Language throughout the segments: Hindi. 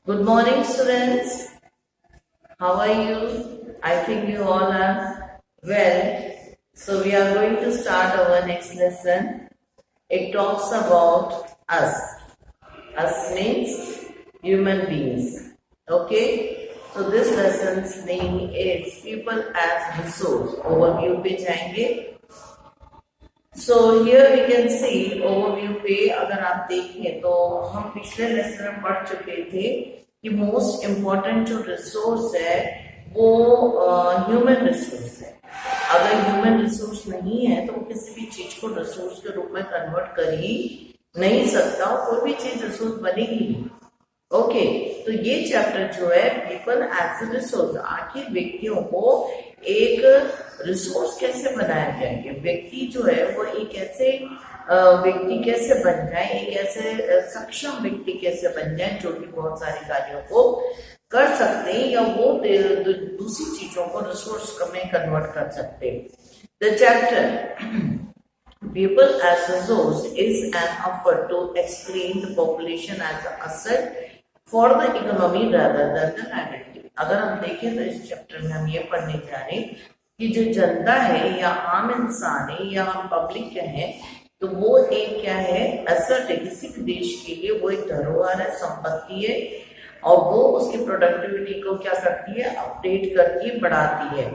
Good morning, students. How are you? I think you all are well. So, we are going to start our next lesson. It talks about us. Us means human beings. Okay? So, this lesson's name is People as Resource. Overview पे जाएंगे. So here we can see overview पे अगर आप देखें तो हम पिछले लेसन में पढ़ चुके थे कि मोस्ट इम्पोर्टेंट जो रिसोर्स है वो ह्यूमन रिसोर्स है। अगर ह्यूमन रिसोर्स नहीं है तो वो किसी भी चीज को रिसोर्स के रूप में कन्वर्ट कर ही नहीं सकता, कोई भी चीज रिसोर्स बनेगी नहीं। ओके, तो ये चैप्टर जो है पीपल एज ए रिसोर्स, आखिर व्यक्तियों को एक रिसोर्स कैसे बनाया जाएंगे, व्यक्ति जो है वो एक ऐसे व्यक्ति कैसे बन जाए, एक ऐसे सक्षम व्यक्ति कैसे बन जाए जो कि बहुत सारे कार्यों को कर सकते हैं या वो दूसरी चीजों को रिसोर्स में कन्वर्ट कर सकते हैं। The chapter People as resource is an effort to explain the population as an asset for the economy rather than the liability। अगर हम देखें तो इस चैप्टर में हम ये पढ़ने जा रहे हैं कि जो जनता है या आम इंसान है या हम पब्लिक कहें तो वो एक क्या है, एसेट है। किसी भी देश के लिए वो एक धरोहर है, संपत्ति है और वो उसकी प्रोडक्टिविटी को क्या करती है, अपडेट करती है, बढ़ाती है,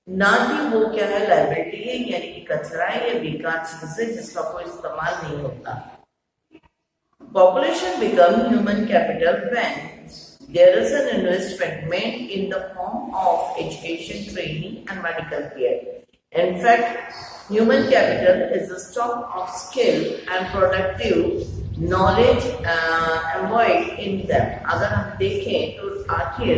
ना कि वो क्या है, लाइबिलिटी है यानी कि कचरा है या बेकार चीज है जिसका कोई इस्तेमाल नहीं होता। Population become human capital when there is an investment made in the form of education, training and medical care. In fact, human capital is a stock of skill and productive knowledge embodied in them। अगर हम देखें तो आखिर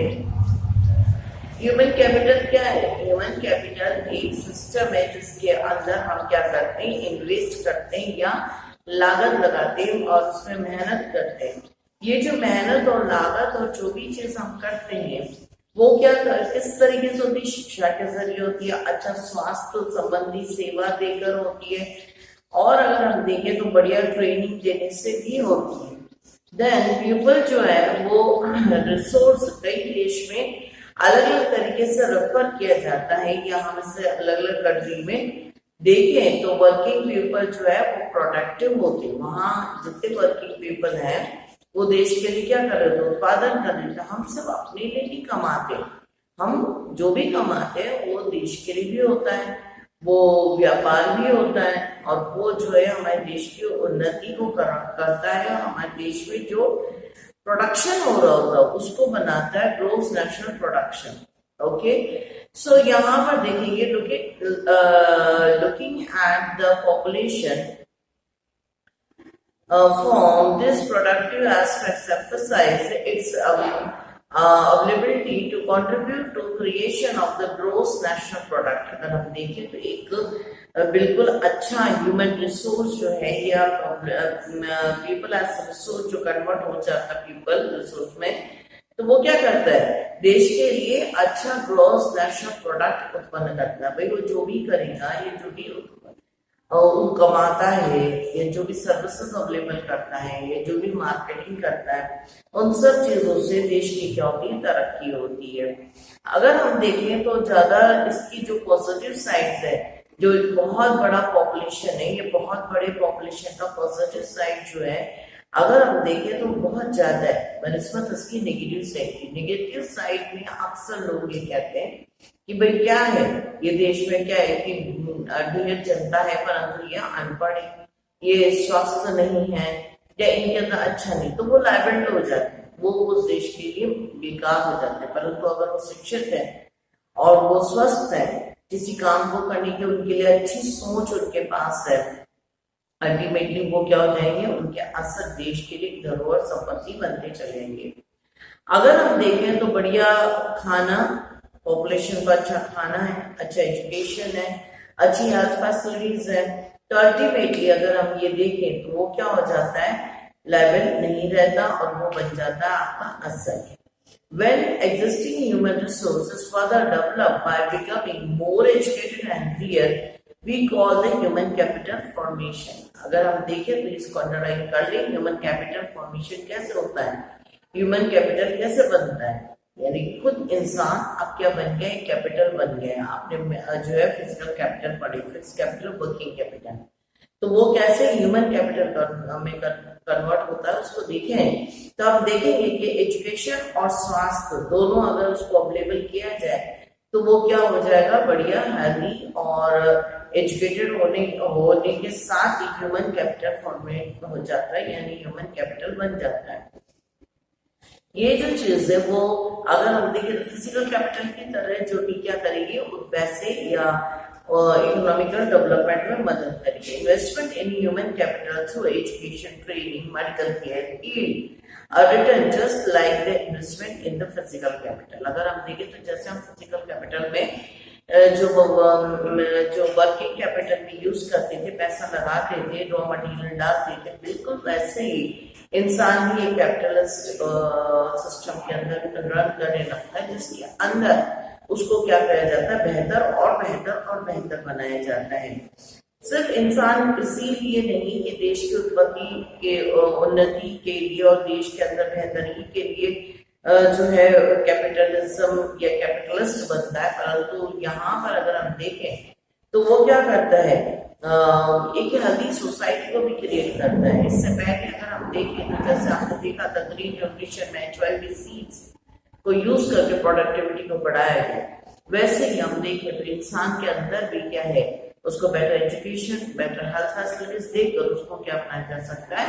ह्यूमन कैपिटल क्या है? ह्यूमन कैपिटल एक सिस्टम है जिसके अंदर हम क्या करते हैं, इन्वेस्ट करते हैं या लागत लगाते हैं और उसमें मेहनत करते हैं। ये जो मेहनत और लागत और जो भी चीज हम करते हैं वो क्या किस तरीके से होती है, शिक्षा के जरिए होती है, अच्छा स्वास्थ्य संबंधी सेवा देकर होती है और अगर हम देखें तो बढ़िया ट्रेनिंग देने से भी होती है। देन पीपल जो है वो रिसोर्स कई देश में अलग अलग तरीके से रेफर किया जाता है या हम इसे अलग अलग कंट्री में देखें तो वर्किंग पीपल जो है वो प्रोडक्टिव होते हैं। वहां जितने वर्किंग पीपल हैं वो देश के लिए क्या कर रहे थे, उत्पादन कर रहे थे। हम सिर्फ अपने लिए नहीं कमाते, हम जो भी कमाते हैं वो देश के लिए भी होता है, वो व्यापार भी होता है और वो जो है हमारे देश की उन्नति को करता है और हमारे देश में जो प्रोडक्शन हो रहा होता है उसको बनाता है ग्रोस नेशनल प्रोडक्शन। ओके, सो यहाँ पर देखेंगे looking at the population form, this productive aspects emphasize its ability to contribute to creation of the gross national product। अगर हम देखें तो एक बिल्कुल अच्छा ह्यूमन रिसोर्स जो है या पीपल एज रिसोर्स जो कन्वर्ट हो जाता है पीपल रिसोर्स में, तो वो क्या करता है, देश के लिए अच्छा ग्रॉस नेशनल प्रोडक्ट उत्पन्न करता है। भाई वो जो भी करेगा, ये जो भी कमाता है, ये जो भी सर्विसेज अवेलेबल करता है, ये जो भी मार्केटिंग करता है, उन सब चीजों से देश की क्या होती है, तरक्की होती है। अगर हम देखें तो ज्यादा इसकी जो पॉजिटिव साइड है, जो बहुत बड़ा पॉपुलेशन है, ये बहुत बड़े पॉपुलेशन का पॉजिटिव साइड जो है अगर हम देखें तो बहुत ज्यादा है बनस्पत इसकी नेगेटिव साइड की। नेगेटिव साइड में अक्सर लोग ये कहते हैं कि भाई क्या है, ये देश में क्या है कि ढेर जनता है परंतु ये अनपढ़ है, ये स्वस्थ नहीं है या इनके अंदर अच्छा नहीं, तो वो लाइबिलिटी हो जाते हैं, वो उस देश के लिए बेकार हो जाते हैं। परंतु अगर वो शिक्षित है और वो स्वस्थ है, किसी काम को करने की उनके लिए अच्छी सोच उनके पास है, अल्टीमेटली वो क्या हो जाएंगे, उनके असर देश के लिए धरोहर संपत्ति बनते चलेंगे। अगर हम देखें तो बढ़िया खाना, पॉपुलेशन को अच्छा खाना है, अच्छा एजुकेशन है, अच्छी हेल्थ फैसिलिटीज है, तो अल्टीमेटली अगर हम ये देखें तो वो क्या हो जाता है, लेवल नहीं रहता और वो बन जाता है आपका असर। When existing human resources further develop by becoming more educated and clear, we call the human capital formation। अगर हम देखें तो इसको अंडरलाइन कर ले, ह्यूमन कैपिटल फॉर्मेशन कैसे होता है, ह्यूमन कैपिटल कैसे बनता है, यानी कि खुद इंसान अब क्या बन गया, कैपिटल बन गया। आपने जो है फिजिकल कैपिटल पढ़ी, फिक्स कैपिटल, वर्किंग कैपिटल, तो वो कैसे ह्यूमन कैपिटल में कन्वर्ट होता है उसको देखें। तो आप देखेंगे कि एजुकेशन और स्वास्थ्य दोनों अगर उसको अवेलेबल किया जाए तो वो क्या हो जाएगा, बढ़िया हेल्दी और एजुकेटेड होने के साथ ही ह्यूमन कैपिटल फॉर्मेट हो जाता है, यानी ह्यूमन कैपिटल बन जाता है। ये जो चीज है वो अगर हम देखें फिजिकल कैपिटल की तरह जो भी क्या करेगी, पैसे या इकोनॉमिकल डेवलपमेंट में मदद करेगी। Investment in human capital through education, training, medical care, return just like the investment in the physical capital. अगर हम देखें तो जैसे हम फिजिकल कैपिटल में जो वर्किंग कैपिटल में यूज करते थे, पैसा लगाते थे, रॉ मटेरियल डालते थे, बिल्कुल वैसे ही इंसान भी एक कैपिटलिस्ट सिस्टम के अंदर रन करने लगता है, जिसके अंदर उसको क्या किया जाता है, बेहतर और बेहतर और बेहतर बनाया जाता है। सिर्फ इंसान इसीलिए नहीं कि देश की उत्पत्ति के उन्नति के लिए और देश के अंदर बेहतरी के लिए जो है कैपिटलिज्म या कैपिटलिस्ट बनता है, परंतु यहाँ पर अगर हम देखें तो वो क्या करता है, एक हेल्दी सोसाइटी को भी क्रिएट करता है। इससे पहले अगर हम देखें तो जैसे आपने देखा था ग्रीन न्यूट्रिशन में HYP सीड्स को यूज करके प्रोडक्टिविटी को बढ़ाया गया, वैसे ही हम देखें तो इंसान के अंदर भी क्या है, उसको better education, better health facilities देकर उसको क्या बनाया जा सकता है,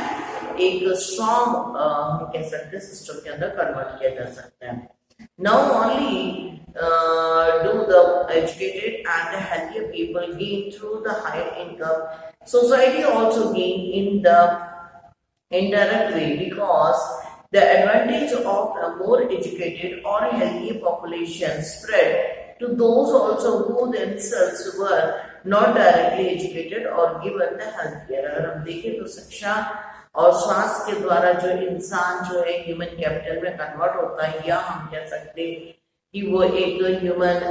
एक स्ट्रॉन्ग हम कह सकते हैं सिस्टम के अंदर कन्वर्ट किया जा सकता है। Now only do the educated and the healthier people gain through the higher income. Society also gain in the indirect way because the advantage of a more educated or healthier population spread to those also who themselves were not directly educated or given the health care। अगर हम देखें तो शिक्षा और स्वास्थ्य के द्वारा जो इंसान जो है ह्यूमन कैपिटल में कन्वर्ट होता है, या हम कह सकते हैं कि वो एक ह्यूमन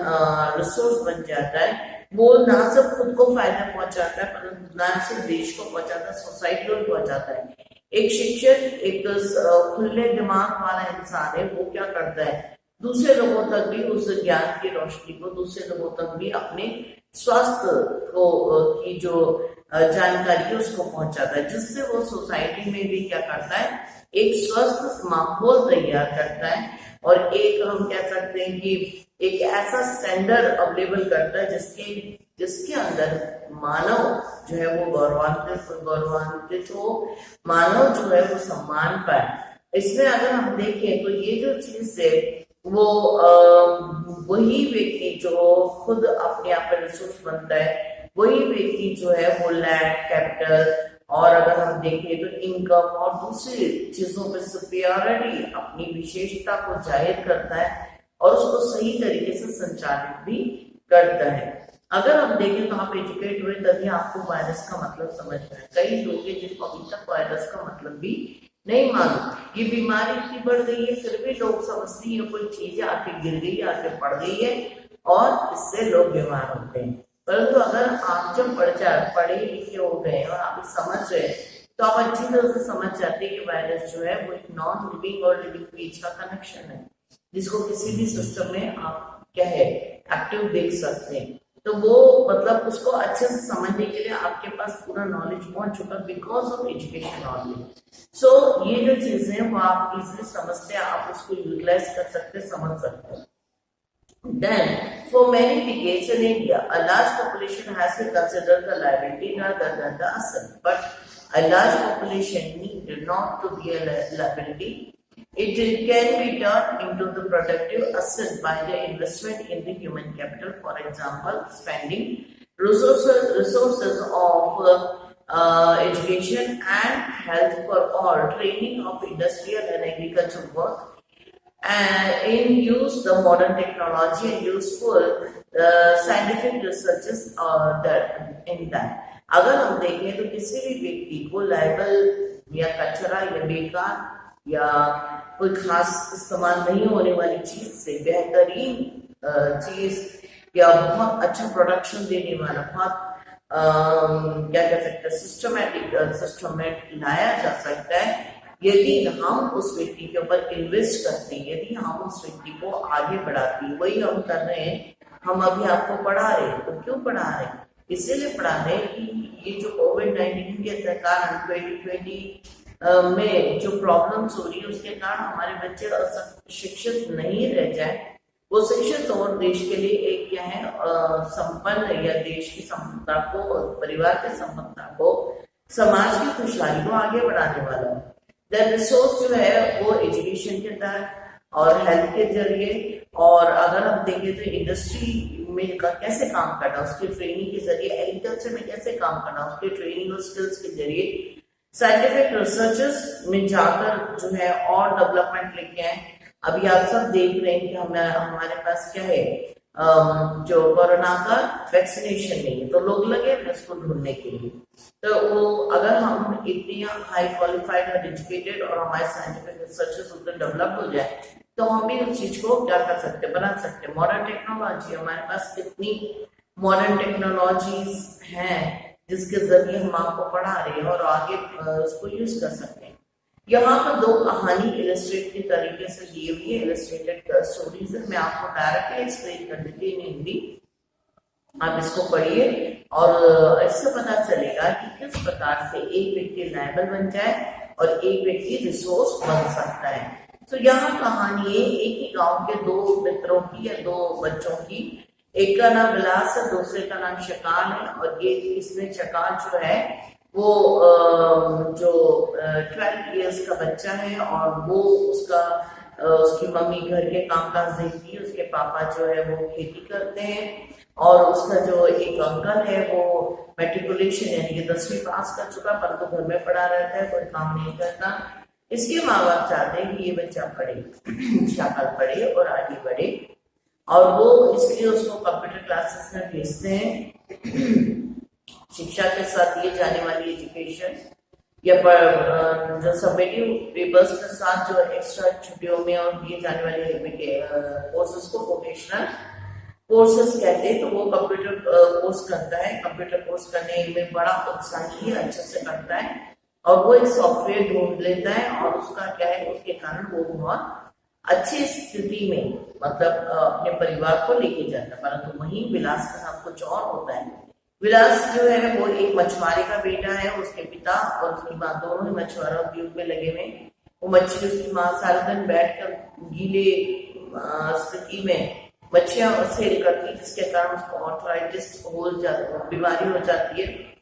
रिसोर्स बन जाता है। वो ना सिर्फ खुद को फायदा पहुंचाता है, परंतु ना सिर्फ देश को पहुंचाता है, सोसाइटी को भी पहुंचाता है। एक शिक्षक, एक खुले दिमाग वाला इंसान है, वो क्या करता है, दूसरे लोगों तक भी उस ज्ञान की रोशनी को, दूसरे लोगों तक भी अपने स्वास्थ्य को की जो जानकारी है उसको पहुंचाता है, जिससे वो सोसाइटी में भी क्या करता है, एक स्वस्थ माहौल तैयार करता है और एक हम कह सकते हैं कि एक ऐसा स्टैंडर्ड अवेलेबल करता है जिसके अंदर मानव जो है वो गौरवान्वित हो, मानव जो है वो सम्मान पाए। इसमें अगर हम देखें तो ये जो चीज है वो वही व्यक्ति जो खुद अपने आप पर रिसोर्स बनता है, वही व्यक्ति जो है वो लैंड, कैपिटल और अगर हम देखें तो इनकम और दूसरी चीजों पर सुपीरियरिटी, अपनी विशेषता को जाहिर करता है और उसको सही तरीके से संचालित भी करता है। अगर हम देखें तो आप एजुकेट हुए तभी आपको वायरस का मतलब समझ में आए। कई लोग हैं जिनको अभी तक वायरस का मतलब भी नहीं मालूम। ये बीमारी इतनी बढ़ गई है फिर भी लोग समझते हैं कोई चीज आके गिर गई, आके पड़ गई है और इससे लोग बीमार होते हैं। परंतु अगर आप जब पढ़े लिखे हो गए और आप समझ रहे तो आप अच्छी तरह से समझ जाते हैं कि वायरस जो है वो एक नॉन लिविंग और लिविंग बीच का कनेक्शन है, जिसको किसी भी सिस्टम में आप क्या है एक्टिव देख सकते हैं। तो वो मतलब उसको अच्छे से समझने के लिए आपके पास पूरा नॉलेज पहुंच चुका बिकॉज ऑफ एजुकेशन नॉलेज। सो ये जो चीजें वो आप इजीली समझते हैं, आप उसको यूटिलाइज कर सकते, समझ सकते हैं। Then, for many decades in India, a large population has been considered the liability rather than the asset. But a large population need not to be a liability. It can be turned into the productive asset by the investment in the human capital. For example, spending resources of education and health for all, training of industrial and agricultural work, and in use the modern technology and useful scientific researches in that। अगर हम देखें तो किसी भी व्यक्ति को लाइबल या कचरा या बेकार या कोई खास इस्तेमाल नहीं होने वाली चीज से बेहतरीन चीज या बहुत अच्छा प्रोडक्शन देने वाला बहुत क्या कह सकते हैं सिस्टम में लाया जा सकता है, यदि हम उस व्यक्ति के ऊपर इन्वेस्ट करते हैं, यदि हम उस व्यक्ति को आगे बढ़ाते हैं, वही हम कर रहे हैं। हम अभी आपको पढ़ा रहे हैं, तो क्यों पढ़ा रहे हैं? इसीलिए पढ़ा रहे हैं कि ये जो कोविड-19 के कारण 2020 में जो प्रॉब्लम्स हो रही है, उसके कारण हमारे बच्चे शिक्षित नहीं रह जाए। वो शिक्षित और देश के लिए एक क्या है, संपन्न या देश की संपदा को, परिवार की संपदा को, समाज की खुशहाली को आगे बढ़ाने वाला है। रिसोर्स जो है वो एजुकेशन के तहत और हेल्थ के जरिए, और अगर हम देखें तो इंडस्ट्री में कैसे काम करना, उसकी ट्रेनिंग के जरिए, एग्रीकल्चर में कैसे काम करना, उसकी ट्रेनिंग और स्किल्स के जरिए, साइंटिफिक रिसर्चेस में जाकर जो है और डेवलपमेंट लेके आए। अभी आप सब देख रहे हैं कि हमारे पास क्या है, जो कोरोना का वैक्सीनेशन नहीं है, तो लोग लगे हैं उसको ढूंढने के लिए। तो वो अगर हम इतनी हाई क्वालिफाइड और एजुकेटेड और हमारे साइंटिफिक रिसर्चेस उधर डेवलप हो जाए, तो हम भी उस चीज को क्या कर सकते, बना सकते। मॉडर्न टेक्नोलॉजी, हमारे पास कितनी मॉडर्न टेक्नोलॉजीज हैं जिसके जरिए हम आपको पढ़ा रहे हैं और आगे उसको यूज कर सकते हैं। यहाँ पर दो कहानी इलस्ट्रेट के तरीके से दी हुई है, इलस्ट्रेटेड स्टोरीज है। मैं आपको डायरेक्टली एक्सप्लेन कर देती हूँ इन हिंदी, आप इसको पढ़िए और इससे पता चलेगा कि किस प्रकार से एक व्यक्ति लायबल बन जाए और एक व्यक्ति रिसोर्स बन सकता है। तो यहाँ कहानी है एक ही गांव के दो मित्रों की या दो बच्चों की। एक का नाम विलास है, दूसरे का नाम शकाल है। और ये इसमें शकाल जो है वो जो 12 इयर्स का बच्चा है और वो उसकी मम्मी घर के कामकाज देखती है, उसके पापा जो है वो खेती करते हैं, और उसका जो एक अंकल है वो मैट्रिकुलेशन यानी कि 10वीं पास कर चुका, पर तो घर में पड़ा रहता है, कोई काम नहीं करता। इसके माँ बाप चाहते हैं कि ये बच्चा पढ़े, शकाल पढ़े और आगे बढ़े, और वो इसलिए उसको कंप्यूटर क्लासेस में भेजते हैं। शिक्षा के साथ दिए जाने वाली एजुकेशन या जो समेटिव पेपर्स के साथ जो एक्स्ट्रा छुट्टियों में और दिए जाने वाले कोर्सेज को वोकेशनल कोर्सेज कहते हैं। तो वो कंप्यूटर कोर्स करता है, कंप्यूटर कोर्स करने में बड़ा उत्साही है, अच्छे से करता है, और वो एक सॉफ्टवेयर ढूंढ लेता है, और उसका क्या है, उसके कारण वो बहुत अच्छी स्थिति में मतलब अपने परिवार को लेके जाता है। परंतु वहीं विलास के साथ कुछ और होता है। विलास जो है वो एक मछुआरे का बेटा है, उसके पिता और उसकी माँ दोनों ही मछुआरा उद्योग में लगे हुए। वो मछली, उसकी माँ सारा दिन बैठकर गीले स्थिति में मछलियां सेल करती, जिसके कारण उसको आर्थराइटिस बीमारी हो जाती है।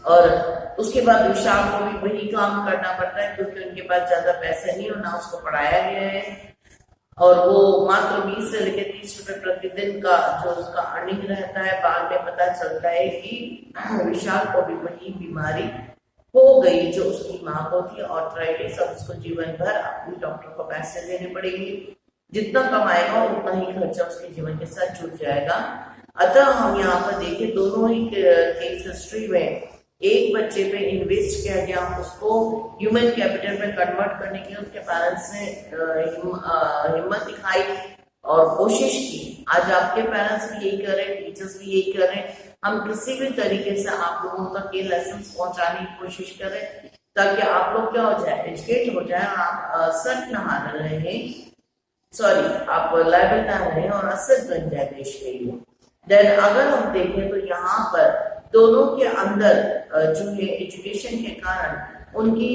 और उसके बाद विशाल को भी वही काम करना पड़ता है, क्योंकि उनके पास ज्यादा पैसे नहीं और ना उसको पढ़ाया गया है, और वो मात्र 20 से लेकर 30 रुपए प्रतिदिन का जो उसका अर्निंग रहता है। बाद में पता चलता है कि विशाल को भी वही बीमारी हो गई जो उसकी माँ को थी, आर्थराइटिस। अब उसको जीवन भर अपनी डॉक्टर को पैसे देने पड़ेंगे, जितना कमाएगा उतना ही खर्चा उसके जीवन के साथ जुड़ जाएगा। अतः हम यहाँ पर देखें दोनों ही केस हिस्ट्री में एक बच्चे पे इन्वेस्ट किया गया, उसको ह्यूमन कैपिटल में कन्वर्ट करने की उसके पेरेंट्स ने हिम्मत दिखाई और कोशिश की। आज आपके पेरेंट्स भी यही कर रहे हैं, टीचर्स भी यही कर रहे हैं। हम किसी भी तरीके से आप लोगों तक ये लेसन पहुंचाने की कोशिश करें, ताकि आप लोग क्या हो जाए, एजुकेट हो जाए, आप सट ना हार रहे हैं, सॉरी आप लायबल ना रहे और असर बन जाए देश के लिए। देन अगर हम देखें तो यहाँ पर दोनों के अंदर जो है एजुकेशन के कारण उनकी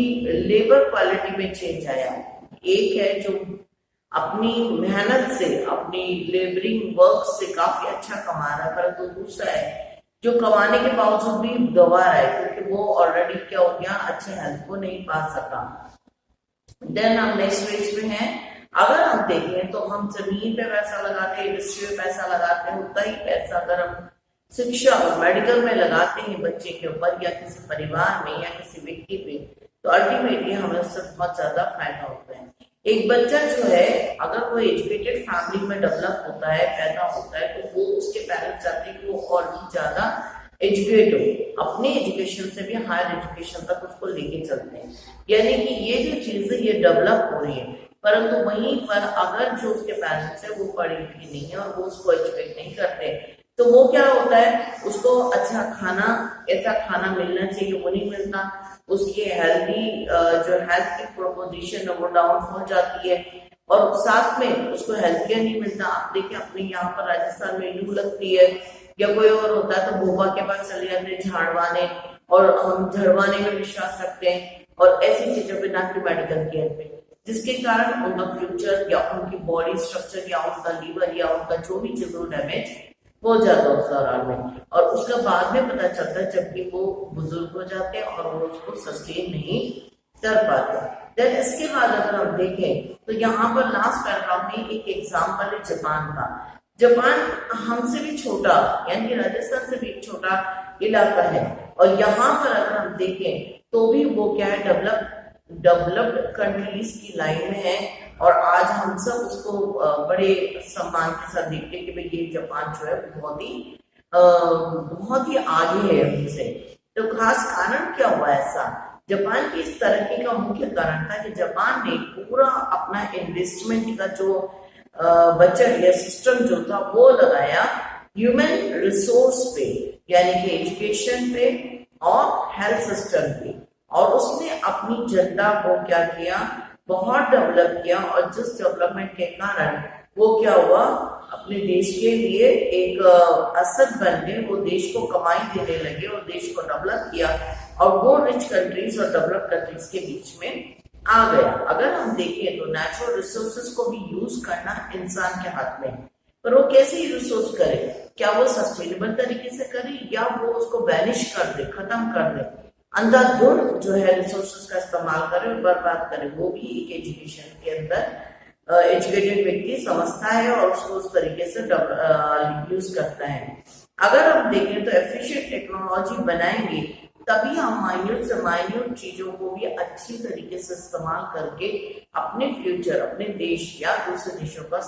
लेबर क्वालिटी में चेंज आया। एक है जो अपनी मेहनत से, अपनी लेबरिंग वर्क से काफी अच्छा कमा रहा है, परंतु दूसरा है जो कमाने के बावजूद भी दबा रहा है, क्योंकि वो ऑलरेडी क्या हो गया, अच्छे हेल्थ को नहीं पा सका। देन हम नेक्स्ट पेज पे हैं। अगर हम देखें तो हम जमीन पे पैसा लगाते हैं, इंडस्ट्री में पैसा लगाते हैं, उतना ही पैसा अगर हम शिक्षा और मेडिकल में लगाते हैं बच्चे के ऊपर या किसी परिवार में या किसी व्यक्ति पे, तो अल्टीमेटली हमें उससे बहुत ज्यादा फायदा होता है। एक बच्चा जो है अगर वो एजुकेटेड फैमिली में डेवलप होता है, पैदा होता है, तो वो उसके पेरेंट्स चाहते हैं कि वो और भी ज्यादा एजुकेट हो, अपने एजुकेशन से भी हायर एजुकेशन तक उसको लेके चलते हैं। यानी कि ये जो चीजें ये डेवलप हो रही है, परंतु वहीं पर अगर जो उसके पेरेंट्स है वो पढ़े लिखे नहीं है और वो उसको एजुकेट नहीं करते, तो वो क्या होता है, उसको अच्छा खाना, ऐसा खाना मिलना चाहिए, वो नहीं मिलता, उसकी हेल्दी जो हेल्थ की प्रोपोजिशन है वो डाउन हो जाती है, और साथ में उसको हेल्थ केयर नहीं मिलता। आप देखिए अपने यहाँ पर राजस्थान में लू लगती है या कोई और होता है तो बोबा के पास चले जाते हैं झाड़वाने, और हम झड़वाने में विश्वास रखते हैं और ऐसी चीजों पे, ना कि मेडिकल केयर पे, जिसके कारण उनका फ्यूचर या उनकी बॉडी स्ट्रक्चर या उनका लीवर या उनका जो भी चीज वो डैमेज हो जाता है उस दौरान में, और उसका बाद में पता चलता है जबकि वो बुजुर्ग हो जाते हैं और वो उसको सस्टेन नहीं कर पाते। देन इसके बाद अगर हम देखें तो यहाँ पर लास्ट पैराग्राफ में एक एग्जाम्पल है जापान का। जापान हमसे भी छोटा, यानी कि राजस्थान से भी एक छोटा इलाका है, और यहाँ पर अगर हम देखें तो भी वो क्या है, डेवलप्ड कंट्रीज की लाइन में है, और आज हम सब उसको बड़े सम्मान के साथ देखते हैं कि भाई ये जापान जो है बहुत ही आगे है हमसे। तो खास कारण क्या हुआ ऐसा? जापान की इस तरक्की का मुख्य कारण था कि जापान ने पूरा अपना इन्वेस्टमेंट का जो बजट या सिस्टम जो था वो लगाया ह्यूमन रिसोर्स पे, यानी कि एजुकेशन पे और हेल्थ सिस्टम पे, और उसने अपनी जनता को क्या किया, बहुत डेवलप किया, और जिस डेवलपमेंट के कारण वो क्या हुआ, अपने देश के लिए एक असद बन गए, वो देश को कमाई देने लगे और देश को डेवलप किया, और वो रिच कंट्रीज और डेवलप कंट्रीज के बीच में आ गया। अगर हम देखें तो नेचुरल रिसोर्सेज को भी यूज करना इंसान के हाथ में, पर वो कैसे रिसोर्स करे, क्या वो सस्टेनेबल तरीके से करे या वो उसको वैनिश कर दे, खत्म कर दे, अंधाधुंध जो है रिसोर्सेज का इस्तेमाल करे और बर्बाद करे। वो भी एक एजुकेशन के अंदर एजुकेटेड व्यक्ति समझता है और उसको उस तरीके से यूज करता है। अगर हम देखें तो एफिशिएंट टेक्नोलॉजी बनाएंगे तभी हम माइन्यूट से माइन्यूट चीजों को भी अच्छी तरीके से इस्तेमाल करके अपने फ्यूचर, अपने देश या दूसरे देशों का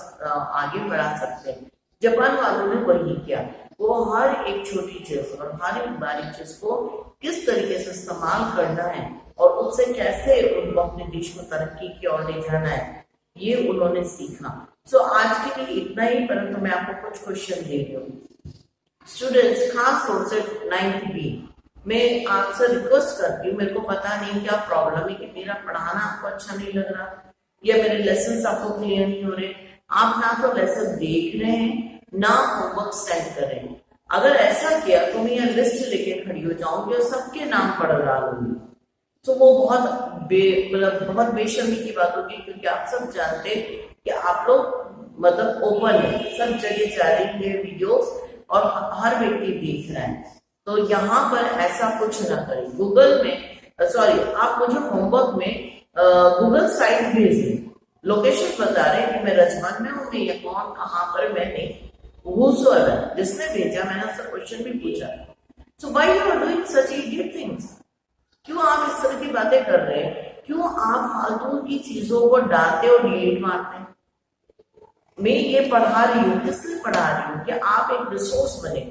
आगे बढ़ा सकते हैं। जापान वालों ने वही किया, वो हर एक छोटी चीज और हर एक बारीक चीज को किस तरीके से इस्तेमाल करना है और उससे कैसे उनको अपने देश को तरक्की की ओर ले जाना है, ये उन्होंने सीखा। सो आज के लिए इतना ही, परंतु मैं आपको कुछ क्वेश्चन दे रही हूँ स्टूडेंट्स, खास तौर से 9th B। मैं आपसे रिक्वेस्ट करती हूँ, मेरे को पता नहीं क्या प्रॉब्लम है कि मेरा पढ़ाना आपको अच्छा नहीं लग रहा या मेरे लेसन आपको क्लियर नहीं हो रहे, आप ना तो लेसन देख रहे हैं ना होमवर्क सेंड कर रहे हैं। अगर ऐसा किया तो मैं यह लिस्ट लेके खड़ी हो जाऊंगी और सबके नाम पढ़ डालूंगी, तो वो बहुत बेशर्मी की बात होगी, क्योंकि आप सब जानते हैं कि आप लोग मतलब ओपन है, सब जगह जा रही है वीडियोस और हर व्यक्ति देख रहा है, तो यहाँ पर ऐसा कुछ ना करें। गूगल में आप मुझे होमवर्क में गूगल साइट भेजिए, लोकेशन बता रहे हैं कि मैं रजमान में हूँ या कौन कहाँ पर, मैंने जिसने भेजा मैंने उससे क्वेश्चन भी पूछा। So why you are doing such idiot things? क्यों आप इस तरह की बातें कर रहे हैं? क्यों आप फालतू की चीजों को डालते और डिलीट मारते हैं? मैं ये पढ़ा रही हूँ, किस लिए पढ़ा रही हूँ कि आप एक रिसोर्स बने।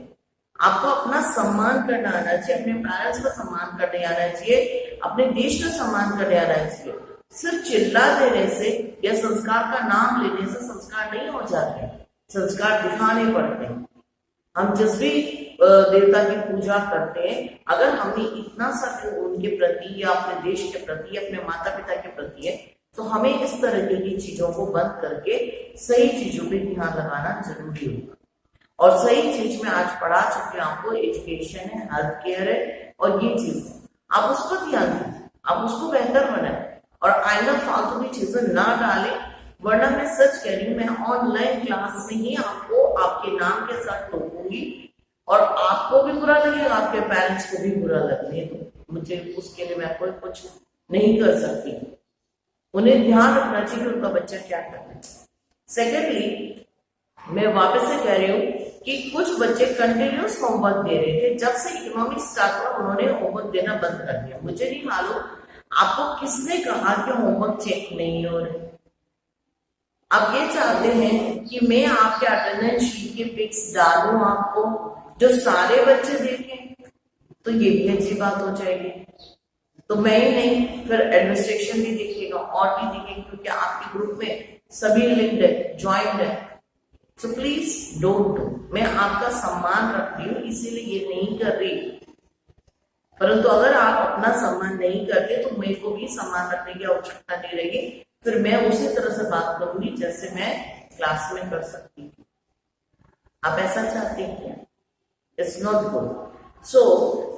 आपको अपना सम्मान करना आना चाहिए, अपने पेरेंट्स का सम्मान करने आना चाहिए, अपने देश का सम्मान करने आना चाहिए। सिर्फ चिल्ला देने से या संस्कार का नाम लेने से संस्कार नहीं हो जाते, संस्कार दिखाने पड़ते हैं। हम जिस भी देवता की पूजा करते हैं, अगर हमें इतना सा उनके प्रति या अपने देश के प्रति, अपने माता पिता के प्रति है, तो हमें इस तरह की चीजों को बंद करके सही चीजों पे ध्यान लगाना जरूरी होगा। और सही चीज में आज पढ़ा चुके हैं आपको, एजुकेशन है, हेल्थ केयर है, और ये चीज आप उस पर ध्यान दें, आप उसको बेहतर बनाए और आइंदा फालतू की चीजें ना डालें। वरना मैं सच कह रही हूँ, मैं ऑनलाइन क्लास में ही आपको आपके नाम के साथ टोकूंगी और आपको भी बुरा लगेगा, आपके पेरेंट्स को भी बुरा लगेगा, तो मुझे उसके लिए मैं आपको कुछ नहीं कर सकती। उन्हें ध्यान रखना चाहिए कि उनका बच्चा क्या कर रहा है। सेकेंडली, मैं वापस से कह रही हूँ कि कुछ बच्चे कंटिन्यूस होमवर्क दे रहे थे, जब से इकोनॉमिक स्टार्ट हुआ उन्होंने होमवर्क देना बंद कर दिया। मुझे नहीं मालूम आपको किसने कहा कि होमवर्क चेक नहीं हो रहे। आप ये चाहते हैं कि मैं आपके अटेंडेंस शीट की पिक्स डालूं आपको जो सारे बच्चे देखें, तो ये भी अच्छी बात हो जाएगी। तो मैं ही नहीं, फिर एडमिनिस्ट्रेशन भी देखेगा और भी देखेगा, क्योंकि आपके ग्रुप में सभी लिंक्ड है, ज्वाइंट है। So please don't do. मैं आपका सम्मान रख रही हूँ इसीलिए ये नहीं कर रही, परंतु अगर आप अपना सम्मान नहीं करते तो मेरे को भी सम्मान रखने की आवश्यकता नहीं रहेगी, फिर मैं उसी तरह से बात करूंगी जैसे मैं क्लास में कर सकती हूँ। आप ऐसा चाहते हैं क्या? It's not good. So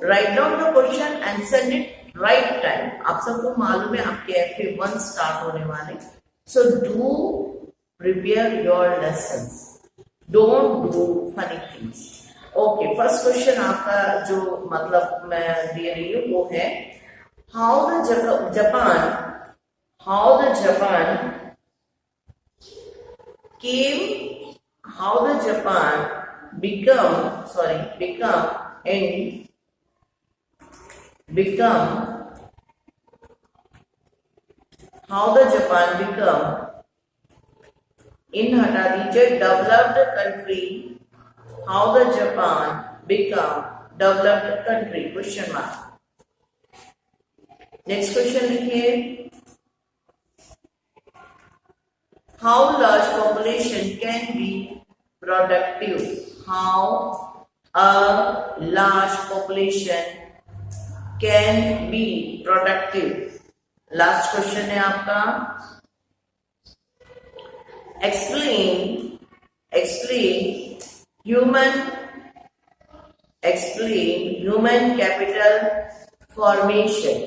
write down the question and send it right time. आप सबको मालूम है आपके FA1 स्टार्ट होने वाले, so do prepare your lessons, don't do funny things. Okay, first question आपका जो मतलब मैं दे रही हूँ वो है how the Japan become in हटा दीजिए developed country, how the Japan become developed country, question mark। Next question लिखिए how large population can be productive, how a large population can be productive। Last question है आपका explain human capital formation,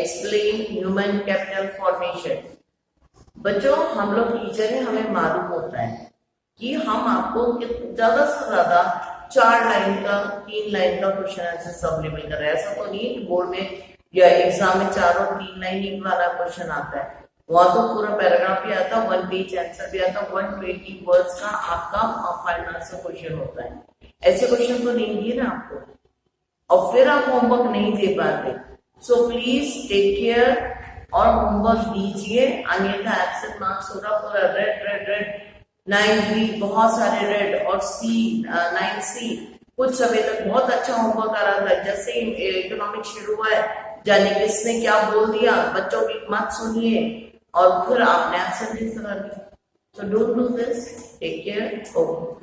explain human capital formation। बच्चों हम लोग टीचर हैं, हमें मालूम होता है कि हम आपको ज्यादा से ज्यादा 4 लाइन का 3 लाइन का क्वेश्चन आंसर अवेलेबल कर रहे हैं। ऐसा तो नहीं बोर्ड में या एग्जाम में 4 और 3 लाइन वाला क्वेश्चन आता है, वहां तो पूरा पैराग्राफ भी आता है, 1 पेज आंसर भी आता है, 120 वर्ड्स का आपका फाइनल आंसर क्वेश्चन होता है। ऐसे क्वेश्चन तो नहीं दिए ना आपको, और फिर आप होमवर्क नहीं दे पाते। सो प्लीज टेक केयर और होमवर्क दीजिए, अन्यथा एब्सेंट मार्क्स होगा पूरा रेड 9B, बहुत सारे रेड, और C 9C। कुछ समय तक बहुत अच्छा होमवर्क आ रहा था, जैसे इकोनॉमिक शुरू हुआ है जाने किसने क्या बोल दिया, बच्चों की मत सुनिए और फिर आपने एब्सेंट कर दिया। So don't do this, take care. Okay.